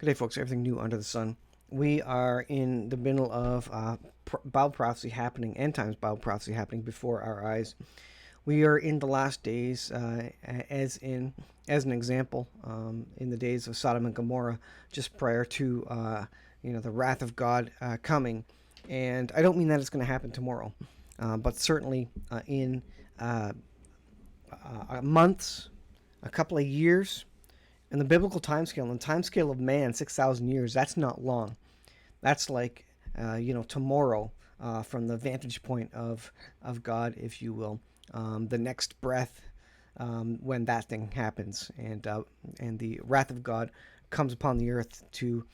Good day, folks. Everything new under the sun. We are in the middle of Bible prophecy happening, end times Bible prophecy happening before our eyes. We are in the last days, as an example, in the days of Sodom and Gomorrah, just prior to the wrath of God coming. And I don't mean that it's going to happen tomorrow, but certainly in months, a couple of years. In the biblical timescale, in the timescale of man, 6,000 years, that's not long. That's like, tomorrow, from the vantage point of God, if you will. The next breath, when that thing happens, and the wrath of God comes upon the earth to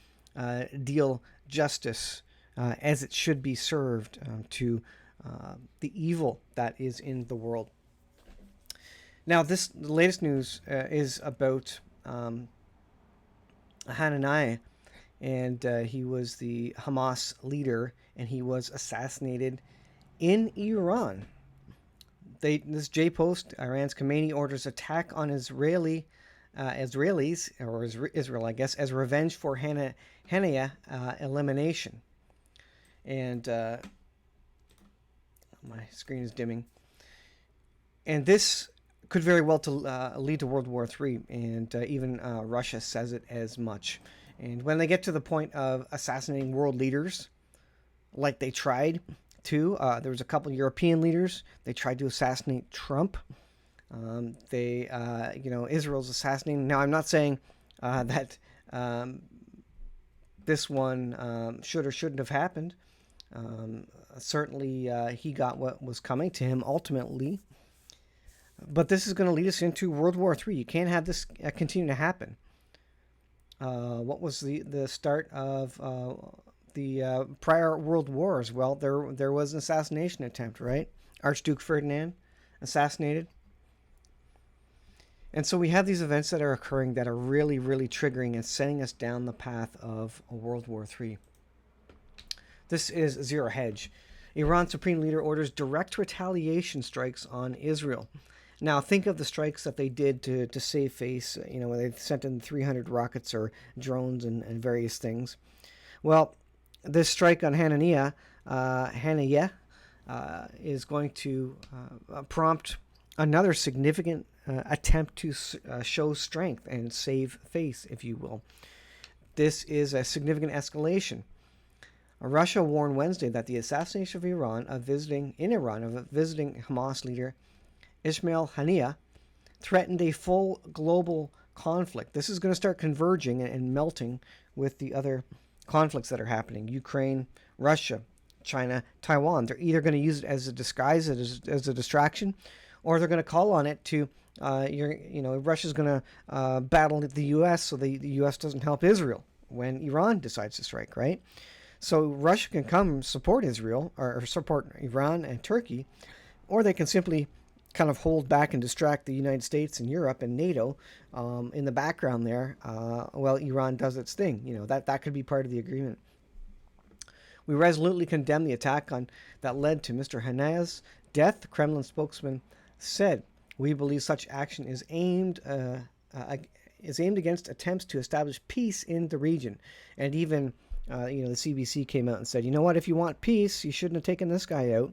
deal justice as it should be served to the evil that is in the world. Now, the latest news is about Haniyeh, and he was the Hamas leader, and he was assassinated in Iran. This J Post, Iran's Khomeini orders attack on Israelis, or Israel, I guess, as revenge for Haniyeh elimination. And my screen is dimming. And this could very well lead to World War III, and even Russia says it as much. And when they get to the point of assassinating world leaders, like they tried to, there was a couple European leaders. They tried to assassinate Trump. Israel's assassinating. Now, I'm not saying that this one should or shouldn't have happened. Certainly, he got what was coming to him ultimately. But this is going to lead us into World War III. You can't have this continue to happen. What was the start of the prior world wars? Well, there was an assassination attempt, right? Archduke Ferdinand assassinated. And so we have these events that are occurring that are really, really triggering and sending us down the path of a World War III. This is Zero Hedge. Iran's supreme leader orders direct retaliation strikes on Israel. Now, think of the strikes that they did to save face, when they sent in 300 rockets or drones and various things. Well, this strike on Haniyeh is going to prompt another significant attempt to show strength and save face, if you will. This is a significant escalation. Russia warned Wednesday that the assassination of visiting Hamas leader Ismail Haniyeh threatened a full global conflict. This is going to start converging and melting with the other conflicts that are happening. Ukraine, Russia, China, Taiwan. They're either going to use it as a disguise, as a distraction, or they're going to call on it to, Russia's going to battle the U.S. so the U.S. doesn't help Israel when Iran decides to strike, right? So Russia can come support Israel or support Iran and Turkey, or they can simply kind of hold back and distract the United States and Europe and NATO in the background there while Iran does its thing. That could be part of the agreement. We resolutely condemn the attack that led to Mr. Haniyeh's death, the Kremlin spokesman said. We believe such action is aimed against attempts to establish peace in the region. And even the CBC came out and said, you know what, if you want peace, you shouldn't have taken this guy out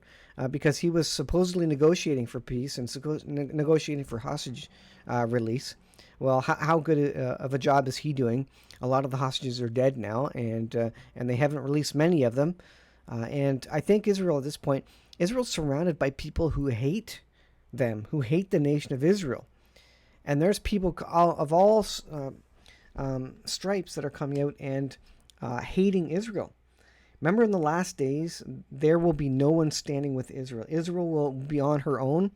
because he was supposedly negotiating for peace and negotiating for hostage release. Well, how good of a job is he doing? A lot of the hostages are dead now, and they haven't released many of them. And I think Israel at this point, Israel's surrounded by people who hate them, who hate the nation of Israel. And there's people of all stripes that are coming out and hating Israel. Remember, in the last days, there will be no one standing with Israel. Israel will be on her own,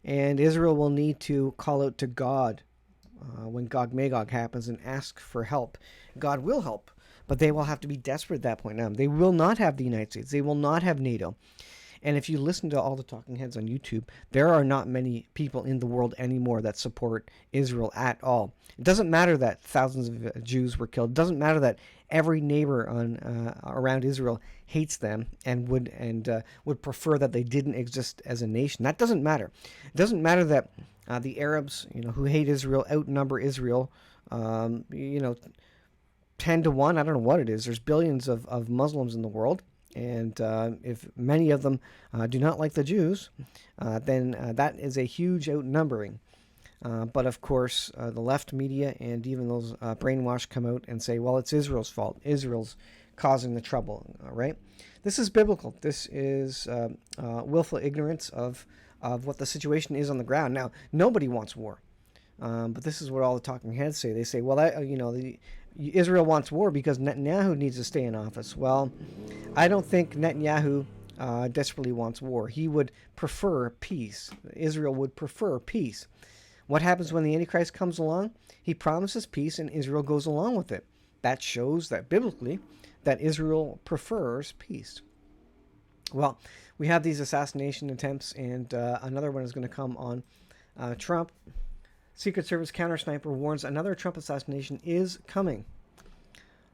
and Israel will need to call out to God when Gog Magog happens and ask for help. God will help, but they will have to be desperate at that point. Now, they will not have the United States. They will not have NATO. And if you listen to all the talking heads on YouTube, there are not many people in the world anymore that support Israel at all. It doesn't matter that thousands of Jews were killed. It doesn't matter that every neighbor around Israel hates them and would prefer that they didn't exist as a nation. That doesn't matter. It doesn't matter that the Arabs, who hate Israel, outnumber Israel, 10 to 1. I don't know what it is. There's billions of Muslims in the world. And if many of them do not like the Jews, then that is a huge outnumbering. But of course, the left media and even those brainwashed come out and say, well, it's Israel's fault. Israel's causing the trouble, right? This is biblical. This is willful ignorance of what the situation is on the ground. Now, nobody wants war. But this is what all the talking heads say. They say, well, Israel wants war because Netanyahu needs to stay in office. Well, I don't think Netanyahu desperately wants war. He would prefer peace. Israel would prefer peace. What happens when the Antichrist comes along? He promises peace and Israel goes along with it. That shows that biblically that Israel prefers peace. Well, we have these assassination attempts, and another one is going to come on Trump. Secret Service counter sniper warns another Trump assassination is coming.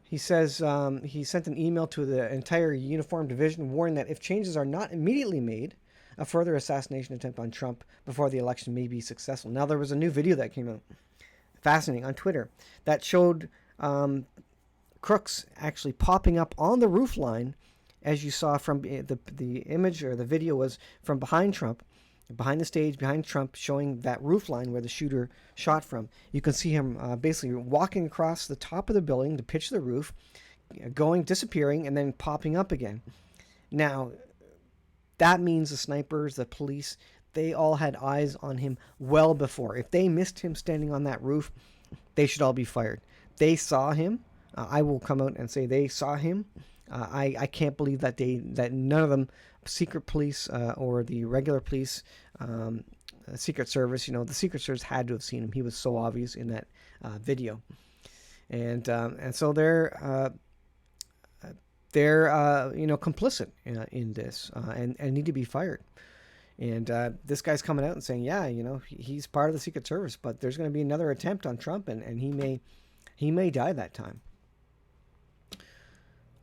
He says he sent an email to the entire uniformed division warning that if changes are not immediately made, a further assassination attempt on Trump before the election may be successful. Now, there was a new video that came out, fascinating, on Twitter, that showed crooks actually popping up on the roof line, as you saw from the image, or the video was from behind Trump, behind the stage, behind Trump, showing that roof line where the shooter shot from. You can see him basically walking across the top of the building to pitch the roof, disappearing, and then popping up again. Now, that means the snipers, the police, they all had eyes on him well before. If they missed him standing on that roof, they should all be fired. They saw him. I will come out and say they saw him. I can't believe that none of them, secret police or the regular police, Secret Service, the Secret Service had to have seen him. He was so obvious in that video, and so they're complicit in this and need to be fired. And this guy's coming out and saying, yeah, he's part of the Secret Service, but there's going to be another attempt on Trump, and he may die that time.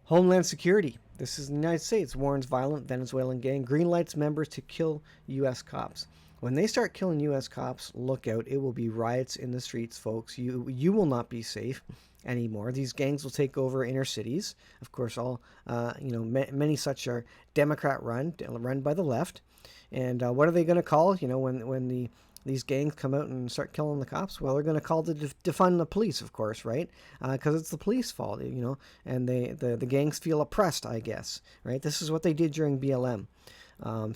Homeland Security. This is the United States. Warns violent Venezuelan gang greenlights members to kill U.S. cops. When they start killing U.S. cops, look out. It will be riots in the streets, folks. You will not be safe anymore. These gangs will take over inner cities. Of course, many such are Democrat run by the left. And what are they going to call? When these gangs come out and start killing the cops, well, they're going to call to defund the police, of course, right? Because it's the police fault, and the gangs feel oppressed, I guess, right? This is what they did during BLM.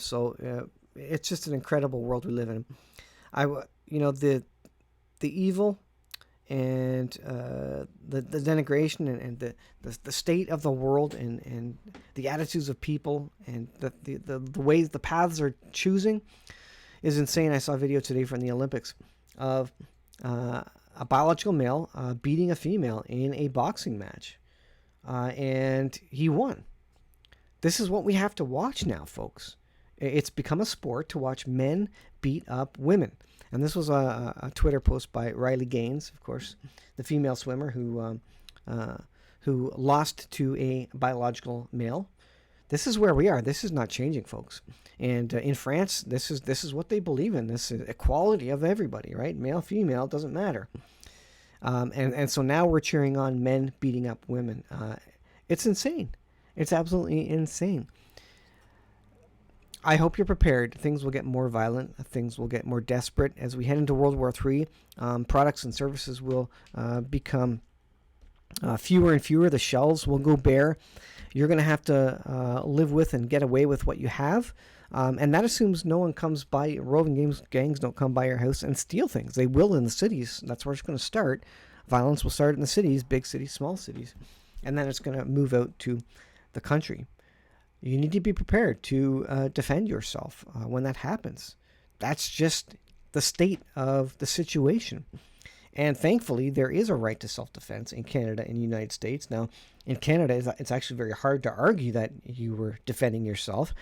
So it's just an incredible world we live in. The evil and the denigration and the state of the world and the attitudes of people and the ways, the paths they're choosing is insane. I saw a video today from the Olympics of a biological male beating a female in a boxing match, and he won. This is what we have to watch now, folks. It's become a sport to watch men beat up women. And this was a Twitter post by Riley Gaines, of course, the female swimmer who lost to a biological male. This is where we are. This is not changing, folks. And in France, this is what they believe in. This is equality of everybody, right? Male, female, doesn't matter. And so now we're cheering on men beating up women. It's insane. It's absolutely insane. I hope you're prepared. Things will get more violent. Things will get more desperate. As we head into World War III, products and services will become fewer and fewer. The shelves will go bare. You're going to have to live with and get away with what you have. And that assumes no one comes by, roving gangs don't come by your house and steal things. They will in the cities. That's where it's going to start. Violence will start in the cities, big cities, small cities. And then it's going to move out to the country. You need to be prepared to defend yourself when that happens. That's just the state of the situation. And thankfully, there is a right to self-defense in Canada and the United States. Now, in Canada, it's actually very hard to argue that you were defending yourself.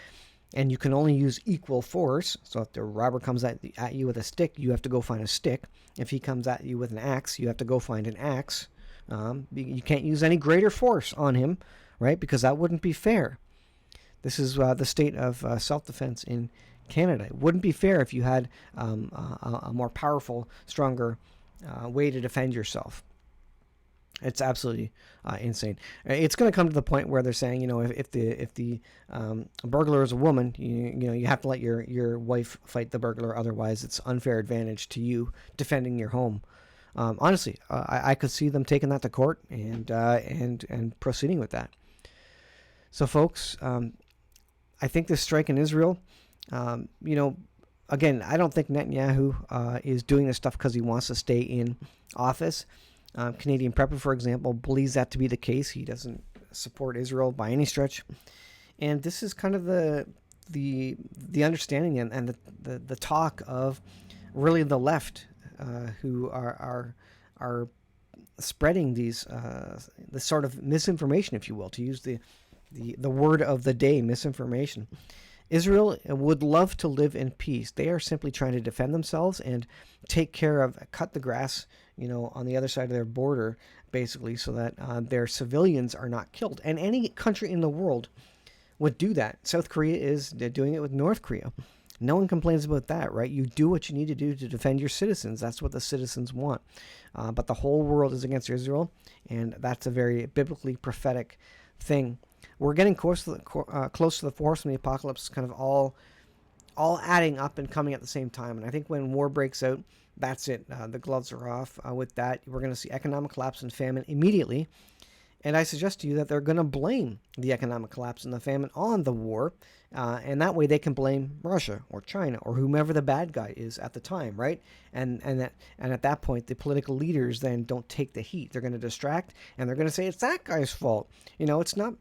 And you can only use equal force. So if the robber comes at you with a stick, you have to go find a stick. If he comes at you with an axe, you have to go find an axe. You can't use any greater force on him, right? Because that wouldn't be fair. This is the state of self-defense in Canada. It wouldn't be fair if you had a more powerful, stronger way to defend yourself. It's absolutely insane. It's going to come to the point where they're saying, if the burglar is a woman, you have to let your wife fight the burglar, otherwise it's unfair advantage to you defending your home. Honestly, I could see them taking that to court and proceeding with that. So, folks, I think this strike in Israel, again, I don't think Netanyahu is doing this stuff because he wants to stay in office. Canadian Prepper, for example, believes that to be the case. He doesn't support Israel by any stretch, and this is kind of the understanding and the talk of really the left, who are spreading these the sort of misinformation, if you will, to use the word of the day, misinformation. Israel would love to live in peace. They are simply trying to defend themselves and take care of, cut the grass, on the other side of their border, basically, so that their civilians are not killed. And any country in the world would do that. South Korea is doing it with North Korea. No one complains about that, right? You do what you need to do to defend your citizens. That's what the citizens want. But the whole world is against Israel, and that's a very biblically prophetic thing. We're getting close to the force of the apocalypse, kind of all adding up and coming at the same time. And I think when war breaks out, that's it. The gloves are off. With that, we're going to see economic collapse and famine immediately. And I suggest to you that they're going to blame the economic collapse and the famine on the war. And that way they can blame Russia or China or whomever the bad guy is at the time, right? And at that point, the political leaders then don't take the heat. They're going to distract, and they're going to say it's that guy's fault. It's not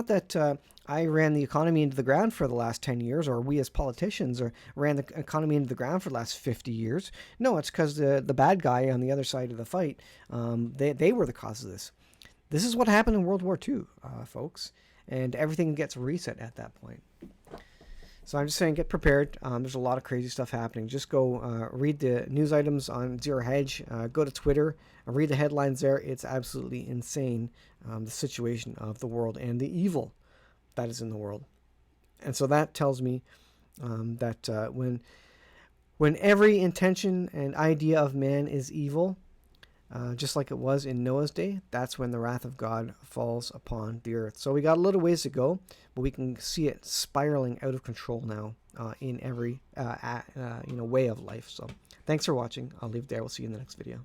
that I ran the economy into the ground for the last 10 years, or we as politicians ran the economy into the ground for the last 50 years. No, it's because the bad guy on the other side of the fight, they were the cause of this. This is what happened in World War II, folks, and everything gets reset at that point. So I'm just saying, get prepared. There's a lot of crazy stuff happening. Just go read the news items on Zero Hedge. Go to Twitter. Read the headlines there. It's absolutely insane, the situation of the world and the evil that is in the world. And so that tells me that when every intention and idea of man is evil, just like it was in Noah's day, that's when the wrath of God falls upon the earth. So we got a little ways to go, but we can see it spiraling out of control now in every way of life. So thanks for watching. I'll leave it there. We'll see you in the next video.